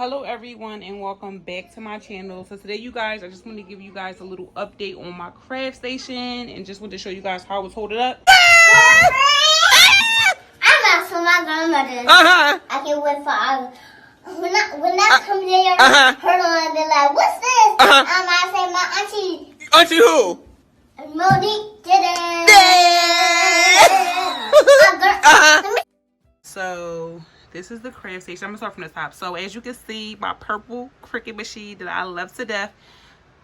Hello everyone and welcome back to my channel. So today you guys, I just want to give you guys a little update on my craft station and just want to show you guys how it's holding up. I'm also my grandmother's. I can't wait for when that comes in, her and be like, "What's this?" I say, "My auntie." Auntie who? Monique did it. So this is the craft station. I'm gonna start from the top. So as you can see, my purple Cricut machine that I love to death.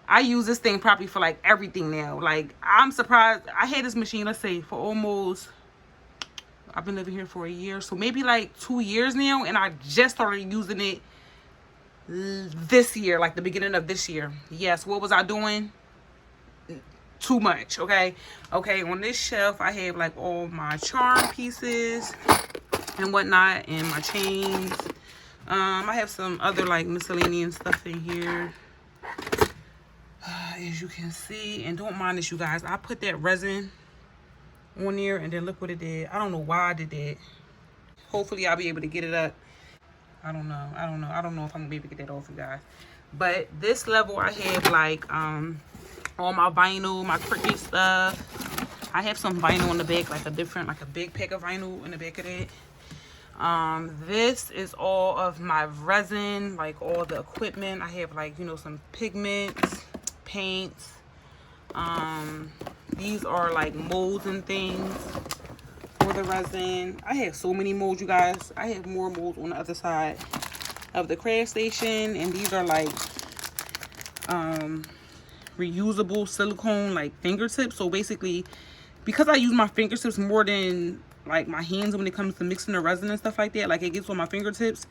I use this thing probably for like everything now. Like I'm surprised. I had this machine, let's say, for almost, I've been living here for a year, so maybe like 2 years now, and I just started using it this year, like the beginning of this year. Yes, what was I doing? Too much. Okay, on this shelf I have like all my charm pieces and whatnot, and my chains. I have some other like miscellaneous stuff in here, as you can see. And don't mind this, you guys, I put that resin on there and then look what it did. I don't know why I did that. Hopefully I'll be able to get it up. I don't know if I'm gonna be able to get that off, you guys. But this level I have like all my vinyl, my Cricut stuff. I have some vinyl in the back, like a big pack of vinyl in the back of it. This is all of my resin, like all the equipment. I have like, you know, some pigments, paints. These are like molds and things for the resin. I have so many molds, you guys. I have more molds on the other side of the craft station, and these are like reusable silicone like fingertips. So basically, because I use my fingertips more than like my hands when it comes to mixing the resin and stuff like that, like it gets on my fingertips,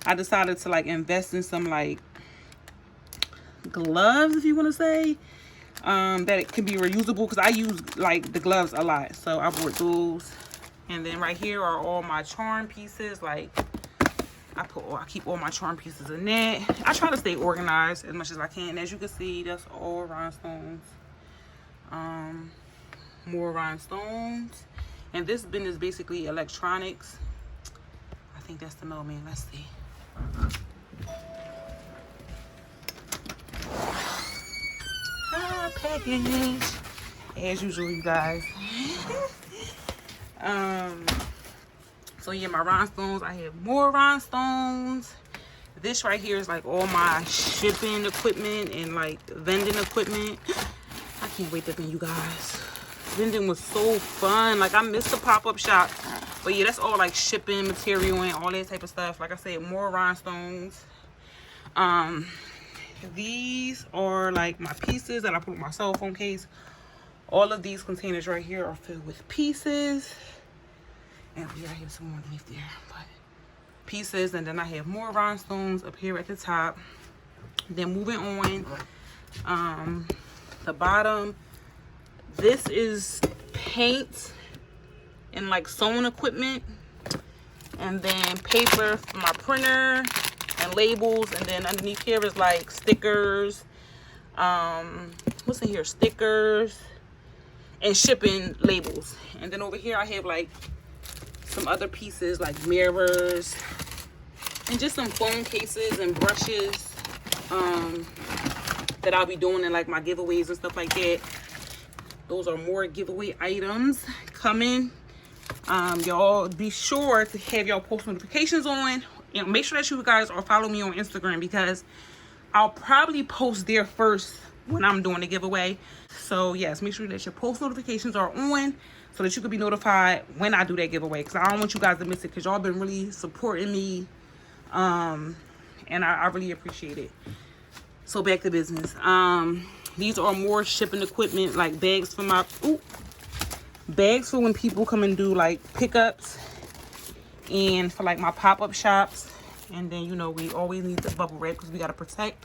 I decided to like invest in some like gloves, if you want to say, that it can be reusable, because I use like the gloves a lot. So I bought those. And then right here are all my charm pieces. Like I keep all my charm pieces in there. I try to stay organized as much as I can. As you can see, that's all rhinestones. More rhinestones. And this bin is basically electronics. I think that's the mailman. Let's see. Package. As usual, you guys. So yeah, my rhinestones. I have more rhinestones. This right here is like all my shipping equipment and like vending equipment. I can't wait to vend, you guys. Vending was so fun. Like I missed the pop-up shop. But yeah, that's all like shipping material and all that type of stuff. Like I said, more rhinestones. These are like my pieces that I put in my cell phone case. All of these containers right here are filled with pieces. And yeah, I have some more underneath there, but pieces. And then I have more rhinestones up here at the top. Then moving on, the bottom, this is paint and like sewing equipment, and then paper for my printer and labels. And then underneath here is like stickers. What's in here? Stickers and shipping labels. And then over here I have like some other pieces like mirrors and just some phone cases and brushes that I'll be doing in like my giveaways and stuff like that. Those are more giveaway items coming. Y'all be sure to have y'all post notifications on, and make sure that you guys are following me on Instagram, because I'll probably post there first when I'm doing the giveaway. So yes, make sure that your post notifications are on so that you can be notified when I do that giveaway, because I don't want you guys to miss it, because y'all been really supporting me, and I really appreciate it. So back to business. These are more shipping equipment, like bags for my bags for when people come and do like pickups, and for like my pop-up shops. And then, you know, we always need the bubble wrap because we got to protect.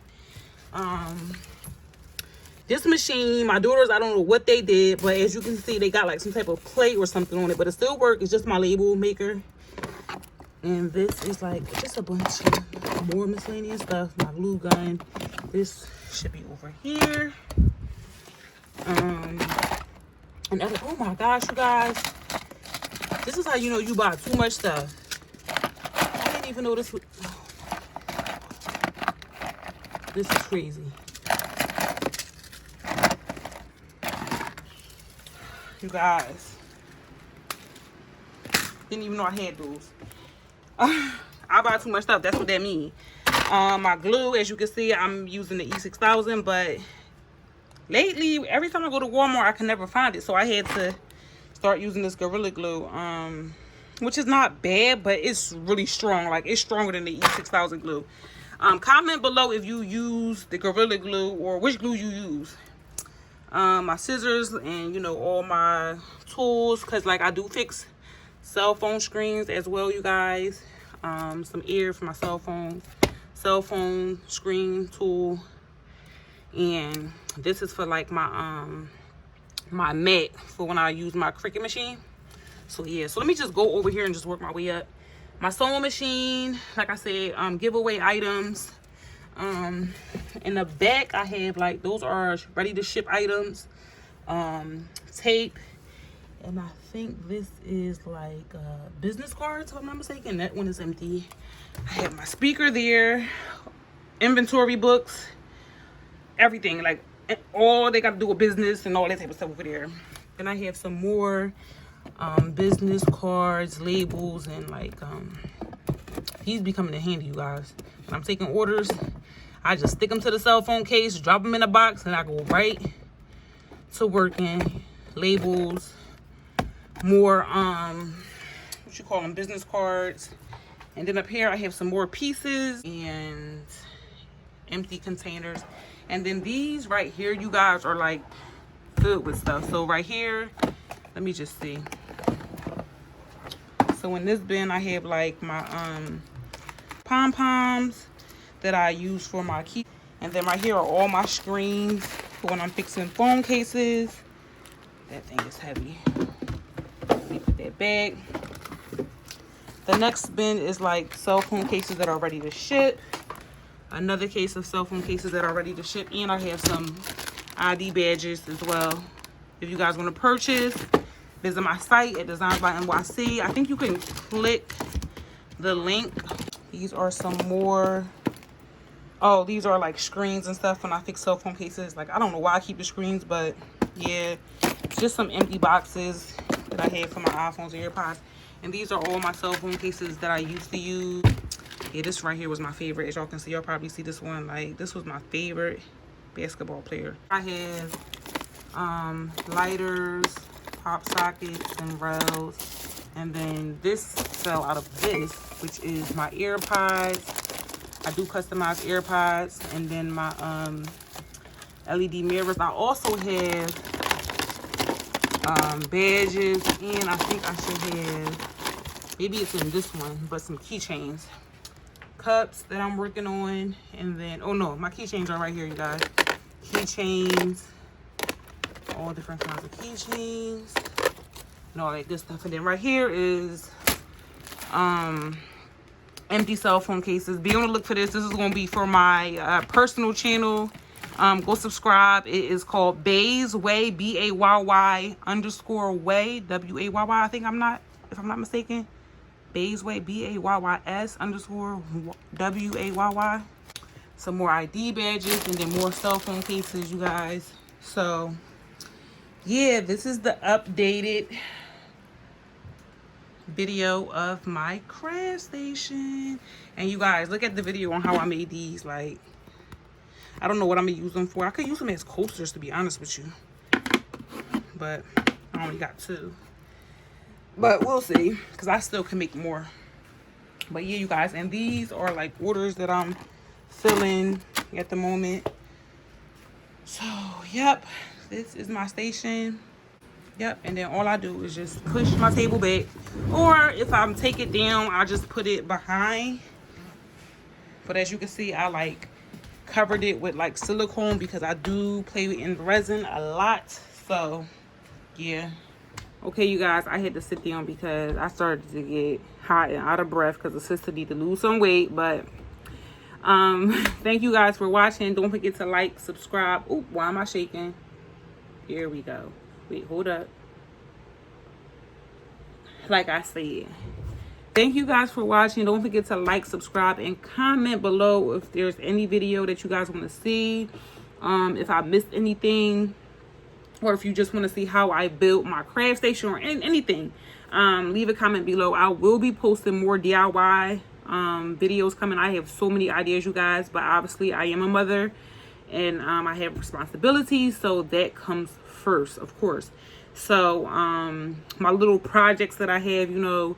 This machine, my daughters, I don't know what they did, but as you can see, they got like some type of plate or something on it, but it still works. It's just my label maker. And this is like just a bunch of more miscellaneous stuff. My glue gun. This should be over here. And other, oh my gosh, you guys, this is how you know you buy too much stuff. I didn't even know this. This is crazy. You guys. Didn't even know I had those. I buy too much stuff. That's what that means. My glue, as you can see, I'm using the E6000, but lately, every time I go to Walmart, I can never find it. So I had to start using this Gorilla Glue, which is not bad, but it's really strong. Like, it's stronger than the E6000 glue. Comment below if you use the Gorilla Glue or which glue you use. My scissors and, you know, all my tools, because, like, I do fix cell phone screens as well, you guys. Some ear for my cell phone screen tool, and this is for like my my mat for when I use my Cricut machine. So yeah, so let me just go over here and just work my way up. My sewing machine, like I said, giveaway items. In the back I have, like, those are ready to ship items, tape, and I think this is like business cards, if I'm not mistaken. That one is empty. I have my speaker there, inventory books, everything, like all they got to do with business and all that type of stuff over there. And I have some more business cards, labels, and like these be coming in handy, you guys. When I'm taking orders, I just stick them to the cell phone case, drop them in a box, and I go right to working. Labels, more what you call them, business cards. And then up here I have some more pieces and empty containers. And then these right here, you guys, are like filled with stuff. So right here, let me just see. So in this bin I have like my pom-poms that I use for my key. And then right here are all my screens for when I'm fixing phone cases. That thing is heavy. Let me put that back. The next bin is like cell phone cases that are ready to ship. Another case of cell phone cases that are ready to ship. And I have some ID badges as well. If you guys want to purchase, visit my site at Designs by NYC. I think you can click the link. These are some more. Oh, these are like screens and stuff when I fix cell phone cases. Like, I don't know why I keep the screens, but yeah. It's just some empty boxes that I have for my iPhones and AirPods. And these are all my cell phone cases that I used to use. Yeah, this right here was my favorite. As y'all can see, y'all probably see this one. Like, this was my favorite basketball player. I have lighters, pop sockets, and rails. And then this fell out of this, which is my AirPods. I do customize AirPods. And then my LED mirrors. I also have badges, and I think I should have, maybe it's in this one, but some keychains, cups that I'm working on. And then, oh no, my keychains are right here, you guys. Keychains, all different kinds of keychains and all that good stuff. And then right here is empty cell phone cases. Be on the look for this. This is going to be for my personal channel. Go subscribe. It is called Bay's Way, BAYY _ way, WAYY. I think if I'm not mistaken. Bay's Way, BAYYS _ WAYY. Some more ID badges and then more cell phone cases, you guys. So yeah, this is the updated video of my craft station. And you guys, look at the video on how I made these. Like, I don't know what I'm gonna use them for. I could use them as coasters, to be honest with you, but I only got 2. But we'll see, because I still can make more. But yeah, you guys, and these are like orders that I'm filling at the moment. So yep, this is my station. Yep, and then all I do is just push my table back, or if I'm take it down, I just put it behind. But as you can see, I like covered it with like silicone because I do play in resin a lot. So yeah. Okay, you guys, I had to sit down because I started to get hot and out of breath because the sister need to lose some weight. But thank you guys for watching. Don't forget to like, subscribe. Oop, why am I shaking? Here we go. Wait, hold up. Like I said, Thank you guys for watching. Don't forget to like, subscribe, and comment below if there's any video that you guys want to see. If I missed anything, or if you just want to see how I built my craft station or anything, leave a comment below. I will be posting more DIY videos coming. I have so many ideas, you guys, but obviously I am a mother and I have responsibilities, so that comes first, of course. So my little projects that I have, you know,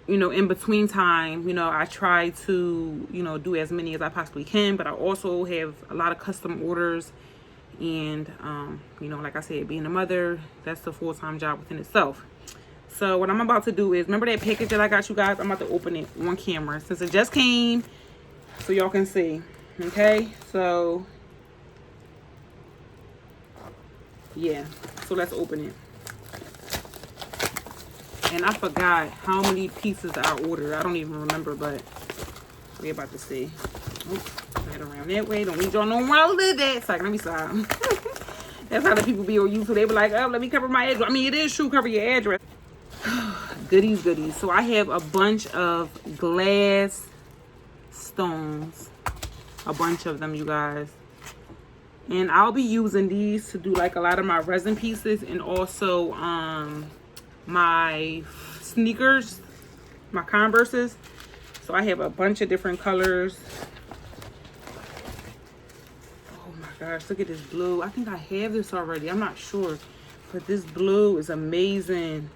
in between time, you know, I try to, you know, do as many as I possibly can, but I also have a lot of custom orders. And you know, like I said, being a mother, that's the full-time job within itself. So what I'm about to do is, remember that package that I got you guys? I'm about to open it on camera since it just came, so y'all can see. Okay, so yeah, so let's open it. And I forgot how many pieces I ordered. I don't even remember, but we're about to see. Oops, right around that way. Don't need y'all know where I live at. So let me stop. That's how the people be on YouTube. They be like, oh, let me cover my address. I mean, it is true, cover your address. Goodies, goodies. So I have a bunch of glass stones. A bunch of them, you guys. And I'll be using these to do like a lot of my resin pieces, and also my sneakers, my Converses. So I have a bunch of different colors. Oh my gosh, look at this blue. I think I have this already. I'm not sure, but this blue is amazing.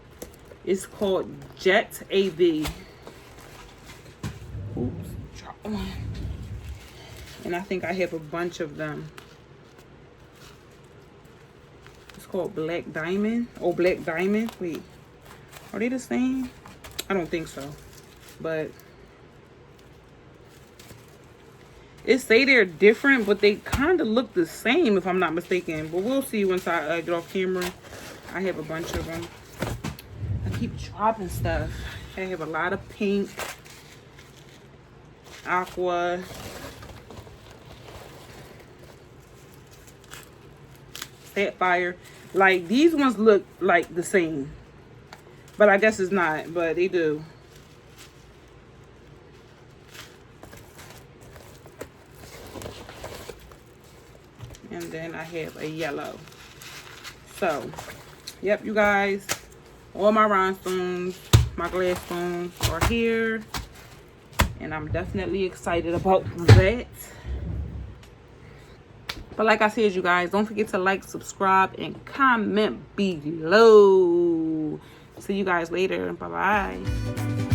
It's called Jet AB. Oops, drop one. And I think I have a bunch of them. It's called Black Diamond. Oh, Black Diamond. Wait, are they the same? I don't think so, but it say they're different, but they kind of look the same if I'm not mistaken. But we'll see once I get off camera. I have a bunch of them. I keep dropping stuff. I have a lot of pink, aqua, sapphire. Like, these ones look like the same, but I guess it's not, but they do. And then I have a yellow. So, yep, you guys, all my rhinestones, my glass stones are here. And I'm definitely excited about that. But like I said, you guys, don't forget to like, subscribe, and comment below. See you guys later. Bye-bye.